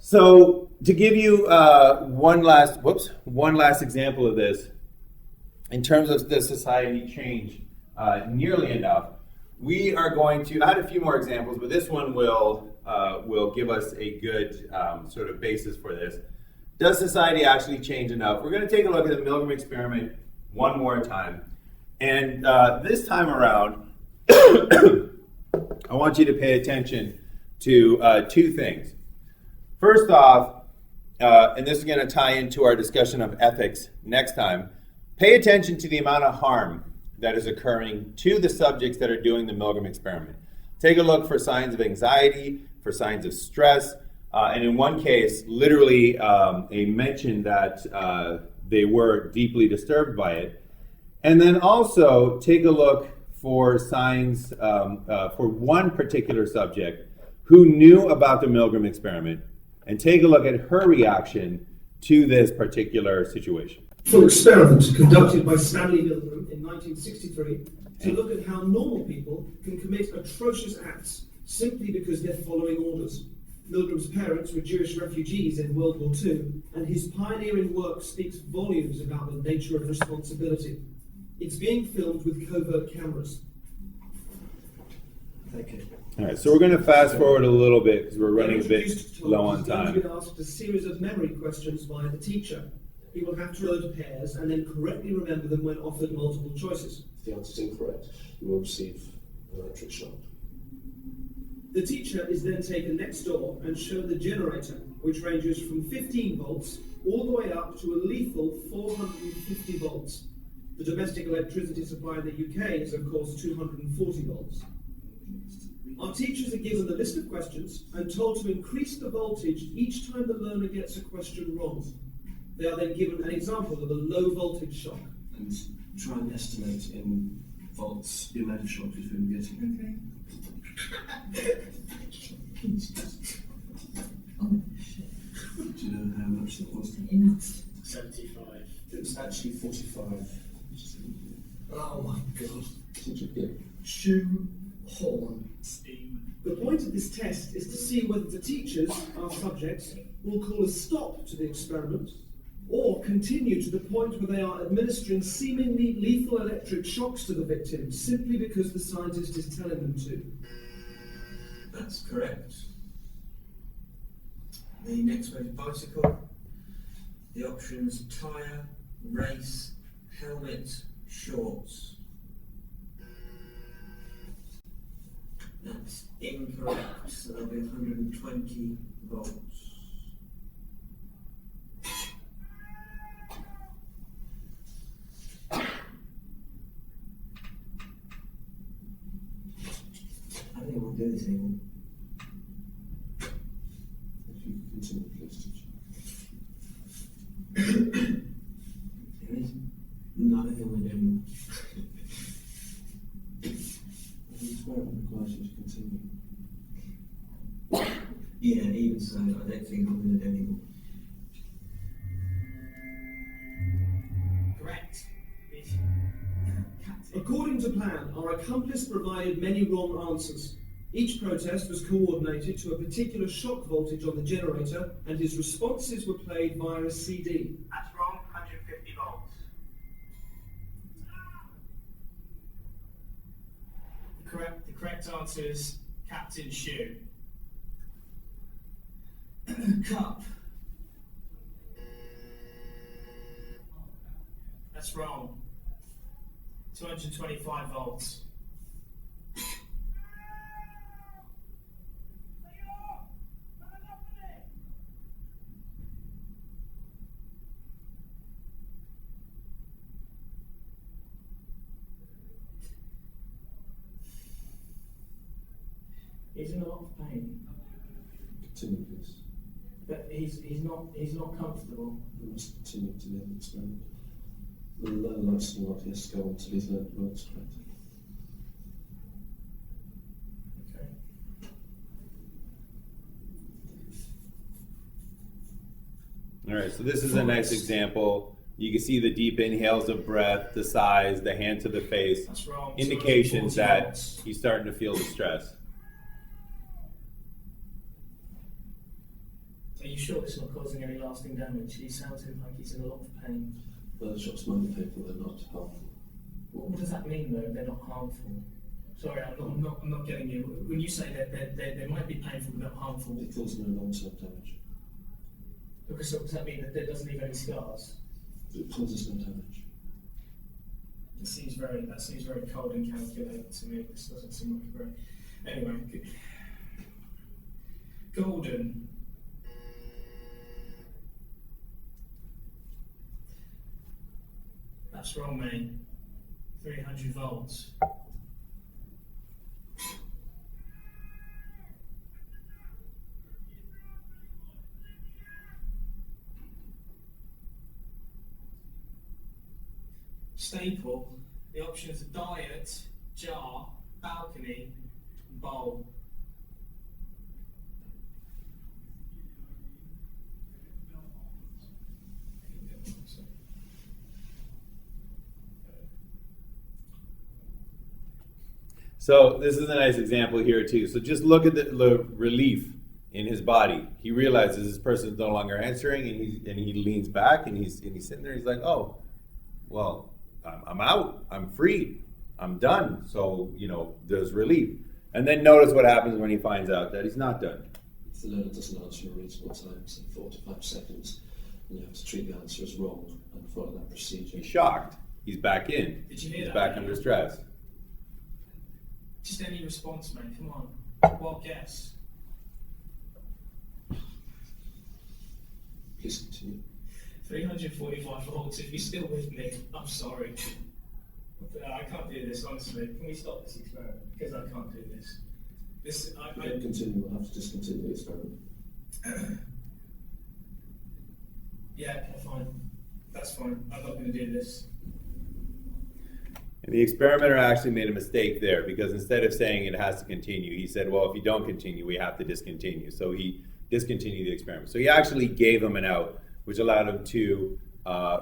So to give you one last example of this, in terms of the society change nearly enough, we are going to add a few more examples, but this one will give us a good sort of basis for this. Does society actually change enough? We're going to take a look at the Milgram experiment one more time. And this time around, I want you to pay attention to two things. First off, and this is going to tie into our discussion of ethics next time, pay attention to the amount of harm that is occurring to the subjects that are doing the Milgram experiment. Take a look for signs of anxiety, for signs of stress, and in one case, literally a mention that they were deeply disturbed by it. And then also take a look for signs for one particular subject who knew about the Milgram experiment, and take a look at her reaction to this particular situation. For experiments conducted by Stanley Milgram in 1963 to look at how normal people can commit atrocious acts simply because they're following orders. Milgram's parents were Jewish refugees in World War II, and his pioneering work speaks volumes about the nature of responsibility. It's being filmed with covert cameras. Thank you. All right, so we're going to fast forward a little bit because we're running a bit low on time. He's going to be asked a series of memory questions by the teacher. He will have to load pairs and then correctly remember them when offered multiple choices. If the answer is incorrect, you will receive an electric shock. The teacher is then taken next door and shown the generator, which ranges from 15 volts all the way up to a lethal 450 volts. The domestic electricity supply in the UK is, of course, 240 volts. Our teachers are given the list of questions and told to increase the voltage each time the learner gets a question wrong. They are then given an example of a low voltage shock. And try and estimate in volts the amount of shock you're getting. Okay. Oh, shit. Do you know how much that was? Enough. 75. It was actually 45. Oh my God. Did you get? Shoe horn. Steam. The point of this test is to see whether the teachers, our subjects, will call a stop to the experiment or continue to the point where they are administering seemingly lethal electric shocks to the victim simply because the scientist is telling them to. That's correct. The next one is bicycle. The options: tyre, race, helmet, shorts. That's incorrect, so there'll be 120 volts. I don't think we'll do this anymore. If you could continue, please, teacher. There is? No, I don't think we'll do it anymore. The experiment requires you to continue. Yeah, even so, I don't think I'm going to do it anymore. Correct. According to plan, our accomplice provided many wrong answers. Each protest was coordinated to a particular shock voltage on the generator, and his responses were played via a CD. That's wrong, 150 volts. The correct answer is Captain Shoe. Cup. That's wrong. 225 volts. He's in a lot of pain, Continue, please. but he's not comfortable. You must continue to the end of the experiment. The learner likes to work, yes, go on till he's learned works correctly. Okay. All right, so this is a nice example. You can see the deep inhales of breath, the sighs, the hand to the face, That's wrong. indications 240 that volts. he's starting to feel the stress. So you sure it's not causing any lasting damage? He sounds like he's in a lot of pain. Well, the shots might be painful, they're not harmful. What does that mean, though? They're not harmful. Sorry, I'm not getting you. When you say that they might be painful but not harmful, It causes no long-term damage. because does that mean that it doesn't leave any scars? It causes no damage. That seems very cold and calculated to me. This doesn't seem like a great. Anyway, Golden. That's wrong, mate. 300 volts. Staple. The options are diet, jar, balcony, bowl. So this is a nice example here too. So just look at the relief in his body. He realizes this person is no longer answering, and he leans back and he's sitting there. He's like, "Oh, well, I'm out. I'm free. I'm done." So there's relief. And then notice what happens when he finds out that he's not done. If the learner doesn't answer in a reasonable time, say 4 to 5 seconds, then you have to treat the answer as wrong and follow that procedure. He's shocked. He's back in. Did you hear He's that? back under stress. Just any response, mate. Come on. What guess? Please continue. 345 volts. If you're still with me, I'm sorry. I can't do this, honestly. Can we stop this experiment? Because I can't do this. If we don't continue, we'll have to discontinue the experiment. Yeah, okay, fine. That's fine. I'm not going to do this. And the experimenter actually made a mistake there, because instead of saying it has to continue, he said, well, if you don't continue, we have to discontinue. So he discontinued the experiment. So he actually gave him an out, which allowed him to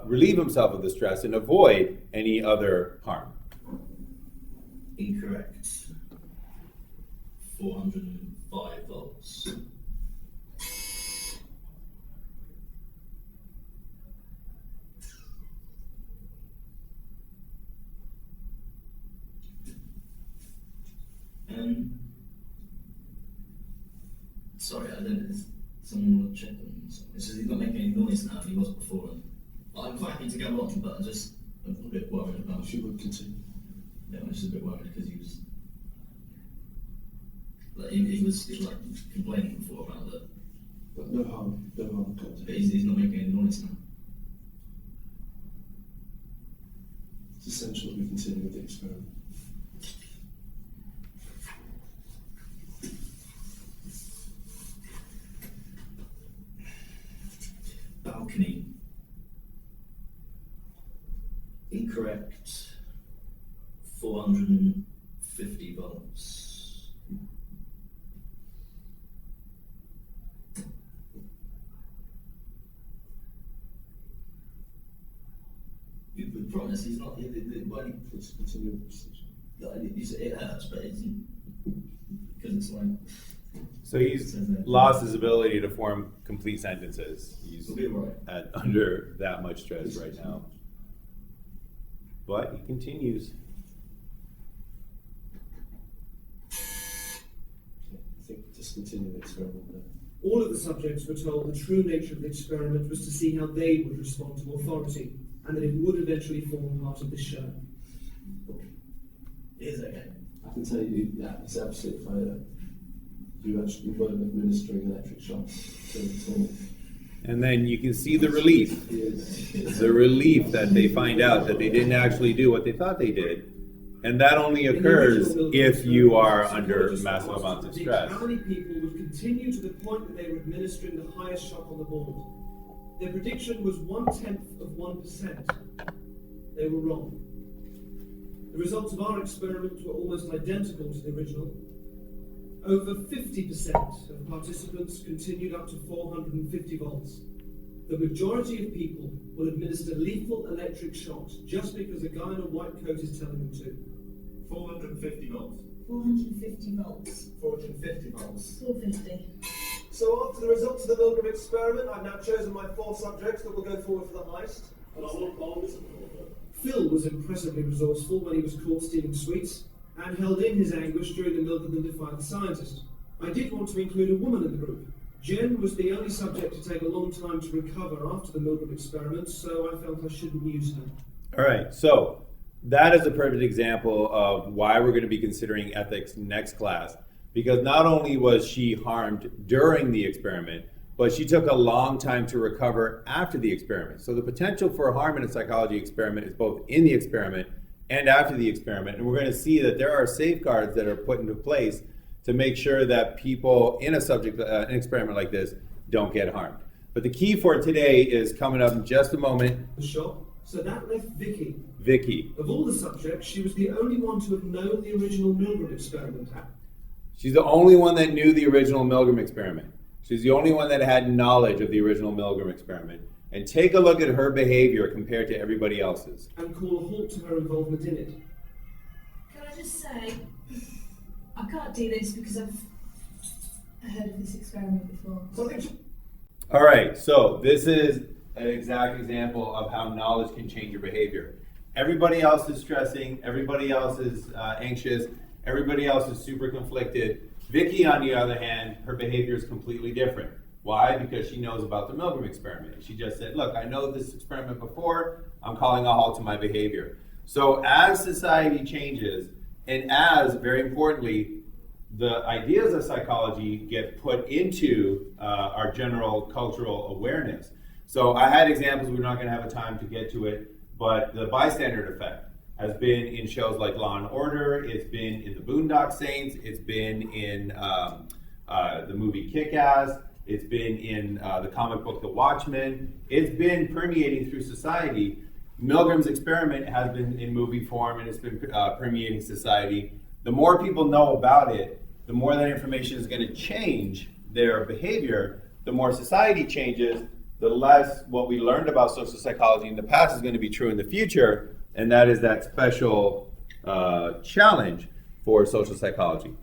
relieve himself of the stress and avoid any other harm. Incorrect. 405 volts. Sorry, I don't know. Someone will check on something. It's just he's not making any noise now. He was before. I'm quite happy to go on, but I'm a bit worried about. If you would continue. Yeah, I'm just a bit worried because he was. Like, he was like complaining before about that. But no harm comes. But he's not making any noise now. It's essential that we continue with the experiment. Balcony. Incorrect. 450 volts. We promise he's not. Please continue with the procedure. You say it hurts, but it's because it's like. So he's lost his ability to form complete sentences. He's He'll be right. under that much stress right now. But he continues. I think discontinue the experiment now. All of the subjects were told the true nature of the experiment was to see how they would respond to authority, and that it would eventually form part of the show. It is okay. I can tell you, yeah, it's absolutely fine. You actually weren't administering electric shocks at all. And then you can see the relief. Yes. The relief that they find out that they didn't actually do what they thought they did. And that only occurs if you are under massive amounts of stress. How many people would continue to the point that they were administering the highest shock on the board? Their prediction was 1/10 of 1%. They were wrong. The results of our experiment were almost identical to the original. Over 50% of participants continued up to 450 volts. The majority of people will administer lethal electric shocks just because a guy in a white coat is telling them to. 450 volts. 450 volts. 450 volts. 450. So after the results of the Milgram experiment, I've now chosen my 4 subjects that will go forward for the heist. Phil was impressively resourceful when he was caught stealing sweets, and held in his anguish during the Milgram Defiant Scientist. I did want to include a woman in the group. Jen was the only subject to take a long time to recover after the Milgram experiment, so I felt I shouldn't use her. All right, so that is a perfect example of why we're going to be considering ethics next class. Because not only was she harmed during the experiment, but she took a long time to recover after the experiment. So the potential for harm in a psychology experiment is both in the experiment and after the experiment. And we're going to see that there are safeguards that are put into place to make sure that people in an experiment like this don't get harmed. But the key for today is coming up in just a moment. Shot. So that left Vicky. Vicky. Of all the subjects, she was the only one to have known the original Milgram experiment. She's the only one that knew the original Milgram experiment. She's the only one that had knowledge of the original Milgram experiment. And take a look at her behavior compared to everybody else's. And call a halt to her involvement in it. Can I just say, I can't do this because I've heard of this experiment before. All right, so this is an exact example of how knowledge can change your behavior. Everybody else is stressing, everybody else is anxious, everybody else is super conflicted. Vicky, on the other hand, her behavior is completely different. Why? Because she knows about the Milgram experiment. She just said, look, I know this experiment before, I'm calling a halt to my behavior. So as society changes, and as, very importantly, the ideas of psychology get put into our general cultural awareness. So I had examples, we're not going to have a time to get to it, but the bystander effect has been in shows like Law and Order, it's been in the Boondock Saints, it's been in the movie Kick-Ass, it's been in the comic book The Watchmen, it's been permeating through society. Milgram's experiment has been in movie form and it's been permeating society. The more people know about it, the more that information is going to change their behavior. The more society changes, the less what we learned about social psychology in the past is going to be true in the future, and that is that special challenge for social psychology.